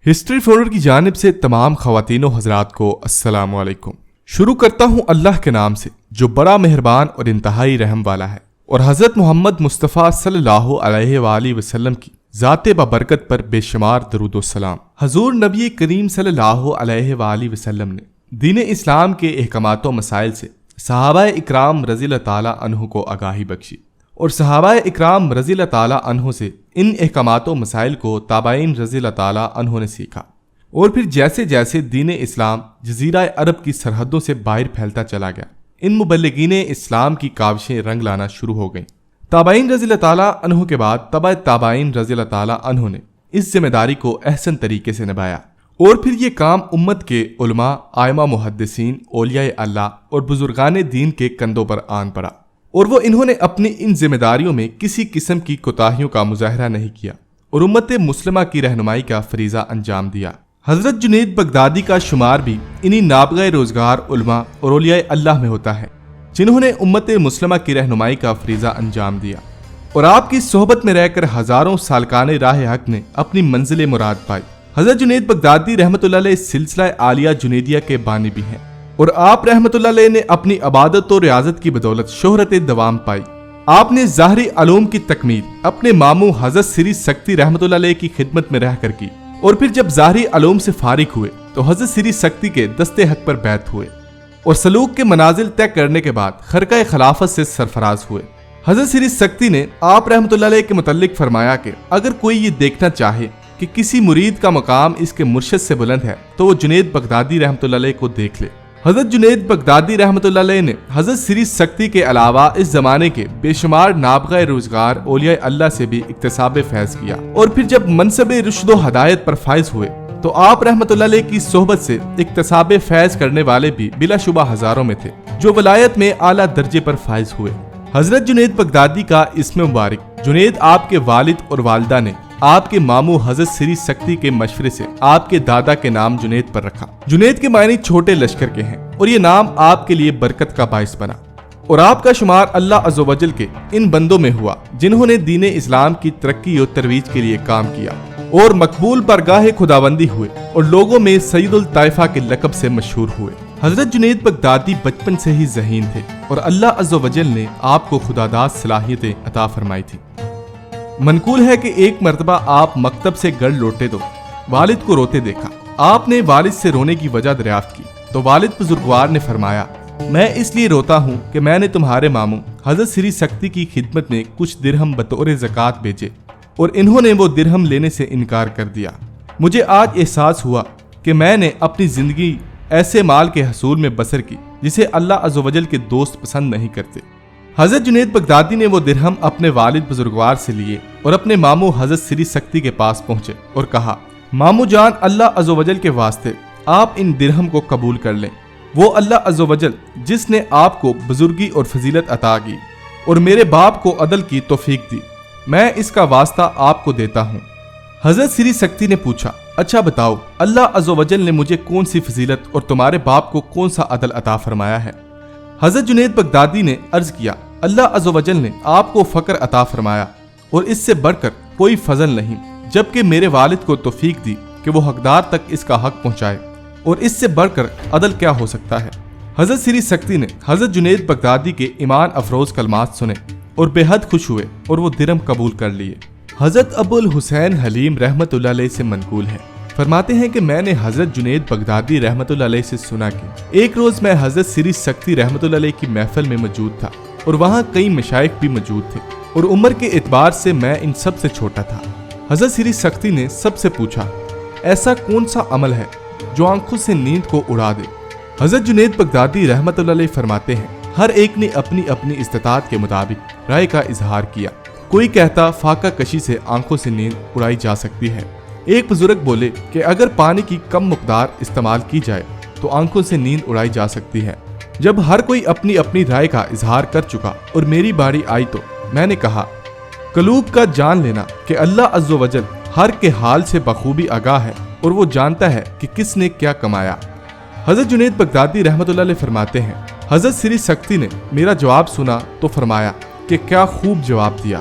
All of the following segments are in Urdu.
ہسٹری فولڈر کی جانب سے تمام خواتین و حضرات کو السلام علیکم۔ شروع کرتا ہوں اللہ کے نام سے جو بڑا مہربان اور انتہائی رحم والا ہے، اور حضرت محمد مصطفیٰ صلی اللہ علیہ وآلہ وسلم کی ذات بابرکت پر بے شمار درود و سلام۔ حضور نبی کریم صلی اللہ علیہ وآلہ وسلم نے دین اسلام کے احکامات و مسائل سے صحابہ اکرام رضی اللہ تعالیٰ عنہ کو آگاہی بخشی، اور صحابہ اکرام رضی اللہ تعالیٰ عنہ سے ان احکامات و مسائل کو تابعین رضی اللہ تعالیٰ عنہ نے سیکھا، اور پھر جیسے جیسے دین اسلام جزیرہ عرب کی سرحدوں سے باہر پھیلتا چلا گیا، ان مبلغین اسلام کی کاوشیں رنگ لانا شروع ہو گئیں۔ تابعین رضی اللہ تعالیٰ عنہ کے بعد تبع تابعین رضی اللہ تعالیٰ عنہ نے اس ذمہ داری کو احسن طریقے سے نبھایا، اور پھر یہ کام امت کے علماء، ائمہ محدثین، اولیاء اللہ اور بزرگان دین کے کندھوں پر آن پڑا، اور وہ انہوں نے اپنی ان ذمہ داریوں میں کسی قسم کی کوتاہیوں کا مظاہرہ نہیں کیا، اور امت مسلمہ کی رہنمائی کا فریضہ انجام دیا۔ حضرت جنید بغدادی کا شمار بھی انہی نابغہ روزگار علماء اور اولیاء اللہ میں ہوتا ہے جنہوں نے امت مسلمہ کی رہنمائی کا فریضہ انجام دیا، اور آپ کی صحبت میں رہ کر ہزاروں سالکان راہ حق نے اپنی منزل مراد پائی۔ حضرت جنید بغدادی رحمۃ اللہ علیہ سلسلہ عالیہ جنیدیہ کے بانی بھی ہیں، اور آپ رحمۃ اللہ علیہ نے اپنی عبادت و ریاضت کی بدولت شہرت دوام پائی۔ آپ نے ظاہری علوم کی تکمیل اپنے ماموں حضرت سری سکتی رحمۃ اللہ علیہ کی خدمت میں رہ کر کی، اور پھر جب ظاہری علوم سے فارغ ہوئے تو حضرت سری سکتی کے دستے حق پر بیعت ہوئے، اور سلوک کے منازل طے کرنے کے بعد خرقہ خلافت سے سرفراز ہوئے۔ حضرت سری سکتی نے آپ رحمۃ اللہ علیہ کے متعلق فرمایا کہ اگر کوئی یہ دیکھنا چاہے کہ کسی مرید کا مقام اس کے مرشد سے بلند ہے تو وہ جنید بغدادی رحمۃ اللہ علیہ کو دیکھ لے۔ حضرت جنید بغدادی رحمۃ اللہ علیہ نے حضرت سری سکتی کے علاوہ اس زمانے کے بے شمار نابغہ روزگار اولیاء اللہ سے بھی اکتساب فیض کیا، اور پھر جب منصب رشد و ہدایت پر فائز ہوئے تو آپ رحمۃ اللہ علیہ کی صحبت سے اکتساب فیض کرنے والے بھی بلا شبہ ہزاروں میں تھے جو ولایت میں اعلیٰ درجے پر فائز ہوئے۔ حضرت جنید بغدادی کا اسم مبارک جنید آپ کے والد اور والدہ نے آپ کے ماموں حضرت سری سکتی کے مشورے سے آپ کے دادا کے نام جنید پر رکھا۔ جنید کے معنی چھوٹے لشکر کے ہیں، اور یہ نام آپ کے لیے برکت کا باعث بنا، اور آپ کا شمار اللہ عز و جل کے ان بندوں میں ہوا جنہوں نے دین اسلام کی ترقی اور ترویج کے لیے کام کیا، اور مقبول برگاہ خداوندی ہوئے، اور لوگوں میں سید الطائفہ کے لقب سے مشہور ہوئے۔ حضرت جنید بغدادی بچپن سے ہی ذہین تھے، اور اللہ عز و جل نے آپ کو خداداد صلاحیتیں عطا فرمائی تھی۔ منقول ہے کہ ایک مرتبہ آپ مکتب سے گھر لوٹے تو والد کو روتے دیکھا۔ آپ نے والد سے رونے کی وجہ دریافت کی تو والد بزرگوار نے فرمایا، میں اس لیے روتا ہوں کہ میں نے تمہارے ماموں حضرت سری سکتی کی خدمت میں کچھ درہم بطور زکوٰۃ بھیجے، اور انہوں نے وہ درہم لینے سے انکار کر دیا۔ مجھے آج احساس ہوا کہ میں نے اپنی زندگی ایسے مال کے حصول میں بسر کی جسے اللہ عز و جل کے دوست پسند نہیں کرتے۔ حضرت جنید بغدادی نے وہ درہم اپنے والد بزرگوار سے لیے اور اپنے ماموں حضرت سری سکتی کے پاس پہنچے اور کہا، ماموں جان، اللہ عز و جل کے واسطے آپ ان درہم کو قبول کر لیں۔ وہ اللہ عز و جل جس نے آپ کو بزرگی اور فضیلت عطا کی اور میرے باپ کو عدل کی توفیق دی، میں اس کا واسطہ آپ کو دیتا ہوں۔ حضرت سری سکتی نے پوچھا، اچھا بتاؤ، اللہ عز و جل نے مجھے کون سی فضیلت اور تمہارے باپ کو کون سا عدل عطا فرمایا ہے؟ حضرت جنید بغدادی نے عرض کیا، اللہ عز و جل نے آپ کو فقر عطا فرمایا، اور اس سے بڑھ کر کوئی فضل نہیں، جبکہ میرے والد کو توفیق دی کہ وہ حقدار تک اس کا حق پہنچائے، اور اس سے بڑھ کر عدل کیا ہو سکتا ہے؟ حضرت سری سکتی نے حضرت جنید بغدادی کے ایمان افروز کلمات سنے اور بے حد خوش ہوئے، اور وہ درہم قبول کر لیے۔ حضرت ابو الحسین حلیم رحمۃ اللہ علیہ سے منقول ہے، فرماتے ہیں کہ میں نے حضرت جنید بغدادی رحمۃ اللہ علیہ سے سنا کہ ایک روز میں حضرت سری سکتی رحمۃ اللہ علیہ کی محفل میں موجود تھا، اور وہاں کئی مشائخ بھی موجود تھے، اور عمر کے اعتبار سے میں ان سب سے چھوٹا تھا۔ حضرت سری سکتی نے سب سے پوچھا، ایسا کون سا عمل ہے جو آنکھوں سے نیند کو اڑا دے؟ حضرت جنید بغدادی رحمۃ اللہ علیہ فرماتے ہیں، ہر ایک نے اپنی اپنی استطاعت کے مطابق رائے کا اظہار کیا۔ کوئی کہتا فاقہ کشی سے آنکھوں سے نیند اڑائی جا سکتی ہے۔ ایک بزرگ بولے کہ اگر پانی کی کم مقدار استعمال کی جائے تو آنکھوں سے نیند اڑائی جا سکتی ہے۔ جب ہر کوئی اپنی اپنی رائے کا اظہار کر چکا اور میری باری آئی تو میں نے کہا، قلوب کا جان لینا کہ اللہ عز و جل ہر کے حال سے بخوبی آگاہ ہے، اور وہ جانتا ہے کہ کس نے کیا کمایا۔ حضرت جنید بغدادی رحمۃ اللہ علیہ فرماتے ہیں، حضرت سری سکتی نے میرا جواب سنا تو فرمایا کہ کیا خوب جواب دیا۔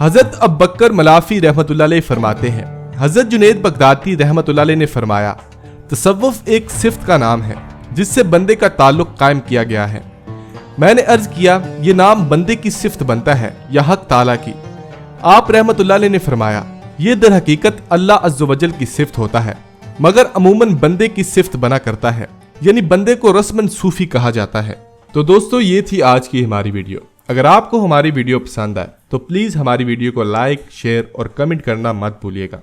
حضرت ابوبکر ملافی رحمۃ اللہ علیہ فرماتے ہیں، حضرت جنید بغدادی رحمۃ اللہ علیہ نے فرمایا، تصوف ایک صفت کا نام ہے جس سے بندے کا تعلق قائم کیا گیا ہے۔ میں نے عرض کیا، یہ نام بندے کی صفت بنتا ہے یا حق تعالیٰ کی؟ آپ رحمۃ اللہ علیہ نے فرمایا، یہ در حقیقت اللہ عز و جل کی صفت ہوتا ہے، مگر عموماً بندے کی صفت بنا کرتا ہے، یعنی بندے کو رسماً صوفی کہا جاتا ہے۔ تو دوستو، یہ تھی آج کی ہماری ویڈیو۔ اگر آپ کو ہماری ویڈیو پسند آئے تو پلیز ہماری ویڈیو کو لائک، شیئر اور کمنٹ کرنا مت بھولیے گا۔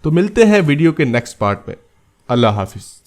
تو ملتے ہیں ویڈیو کے نیکسٹ پارٹ میں۔ اللہ حافظ۔